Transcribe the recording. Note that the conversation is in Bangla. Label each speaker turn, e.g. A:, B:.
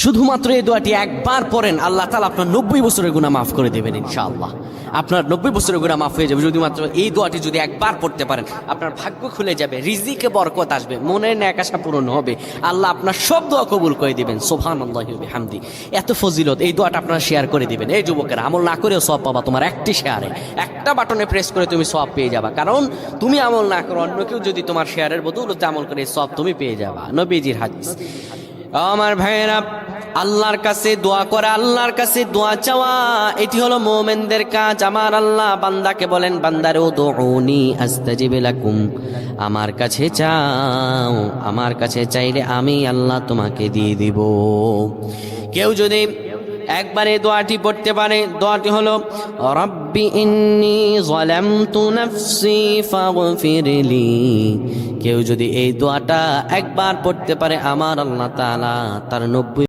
A: শুধুমাত্র এই দোয়াটি একবার পড়েন, আল্লাহ তাআলা আপনার 90 বছরের গুনাহ মাফ করে দেবেন ইনশাআল্লাহ। আপনার 90 বছরের গুনাহ মাফ হয়ে যাবে যদি মাত্র এই দোয়াটি যদি একবার পড়তে পারেন। আপনার ভাগ্য খুলে যাবে, রিজিকে বরকত আসবে, মনের ন্যাক আশা পূরণ হবে, আল্লাহ আপনার সব দোয়া কবুল করে দিবেন। সুবহানাল্লাহি ওয়া বিহামদি। এত ফজিলত, এই দোয়াটা আপনারা শেয়ার করে দিবেন। এই যুবকেরা, আমল না করেও সওয়াব পাবা। তোমার একটি শেয়ারে, একটা বাটনে প্রেস করে তুমি সওয়াব পেয়ে যাবা। কারণ তুমি আমল না করো, অন্য কেউ যদি তোমার শেয়ারের বদৌলতে আমল করে, সওয়াব তুমি পেয়ে যাবা। নবীজির হাদিস। আমার ভাইয়েরা, আল্লাহর কাছে দোয়া করা, আল্লাহর কাছে দোয়া চাওয়া, এটি হলো মুমিনদের কাজ। আমার আল্লাহ বান্দাকে বলেন, বান্দারে উদউনি আস্তাজিব লাকুম, আমার কাছে চাও, আমার কাছে চাইলে আমি আল্লাহ তোমাকে দিয়ে দিব। কেউ যদি একবারে দোয়াটি পড়তে পারে, দোয়াটি হলো রব্বি ইন্নী যালামতু নাফসি ফাগফিরলি। কেউ যদি এই দোয়াটা একবার পড়তে পারে, আমার আল্লাহ তাআলা তার 90